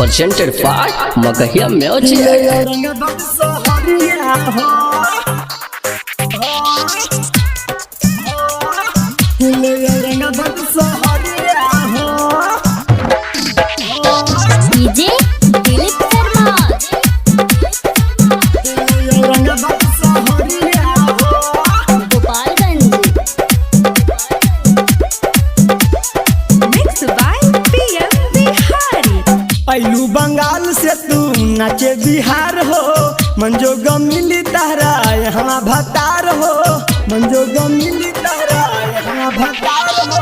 presented by Magahia Music. DJ Dilip Sharma Gopalganj mix by PM Bihari. अइलू बंगाल से तू नाचे बिहार हो, मंजोग मिली तारा यहाँ भतार हो, मंजोग मिली तारा यहाँ भतार हो।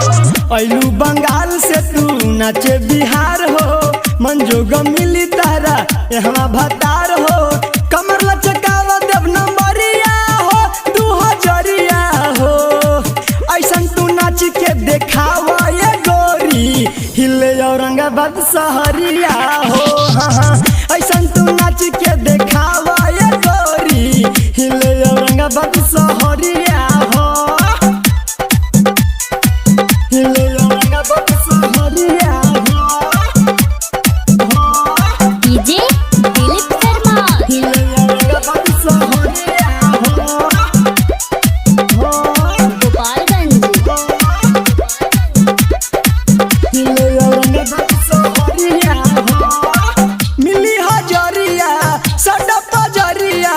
अइलू बंगाल से तू नाचे बिहार हो, मंजोग मिली तारा यहाँ भतार हो। कमर लचकावा देव नंबरिया हो, 2000 हो, ऐसन तू नाच के देखावा ये गोरी, हिले औरंगाबाद शहरिया हो। हाँ, ऐसन तू नाच के देखावा ये गोरी, हिले औरंगाबाद शहरिया हो, हिले औरंगाबाद शहरिया हो। डीजे दिलीप शर्मा हिले औरंगाबाद शहरिया हो, गोपालगंज मिली हजरिया सदा पजरिया,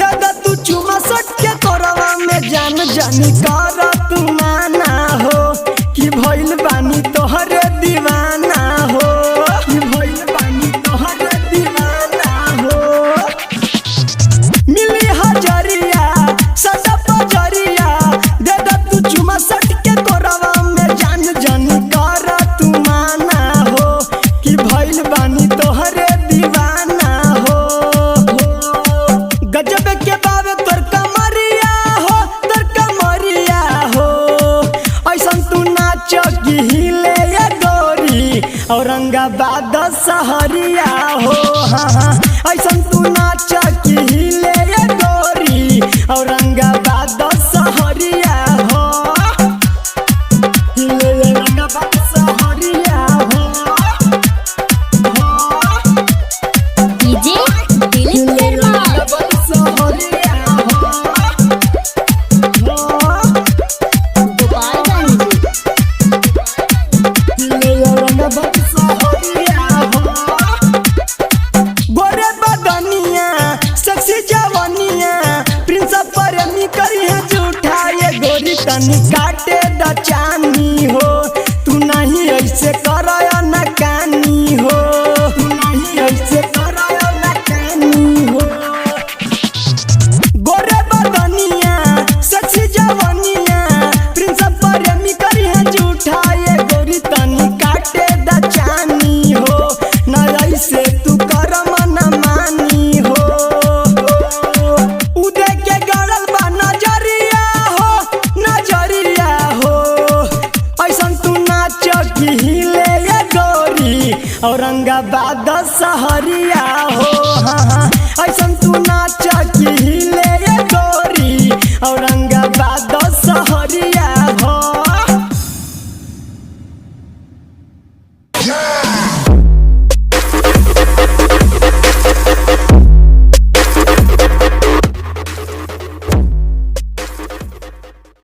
दादा तू चुमा सट के तोरवा में जान जानी कर तू माना हो, कि भइल बानी तोहरे दीवाना हो, कि भइल बानी तोहरे दीवाना हो। मिली हजरिया सदा पजरिया, दादा तू चुमा सट के तोरवा में जान जानी कर तू माना हो, कि भइल बानी तोहरे दीवाना हो। गजब के बावे तोर कमरिया हो, तोर कमरिया हो, ऐसन तू नाच की हिले ये गोरी, औरंगाबाद शहरिया हो। हाँ, ऐसन तू नाच की हिले ये गोरी, औरंगाबाद शहरिया हो, हिले औरंगाबाद शहरिया हो। डीजे दिलीप शर्मा गोपालगंज गोरे बदनिया सेक्सी जवानिया, प्रिंस प्रेमी करी है झूठा ये गोरी, तनी काटे द चानी हो, तू नहीं ऐसे करया न कानी हो, तू नहीं ऐसे करया न कानी हो। गोरे बदनिया सेक्सी जवानिया, प्रिंस प्रेमी करी है झूठा ये गोरी, तनी काटे द चानी हो, न ऐसे तू कर मन मानी हो। उदे के गड़ल बा नजरिया हो, नजरिया हो, ऐसन तू नाच की हिले ये गोरी, औरंगाबाद शहरिया हो। हाँ, ऐसन तू नाच की हिले ये गोरी, औरंगाबाद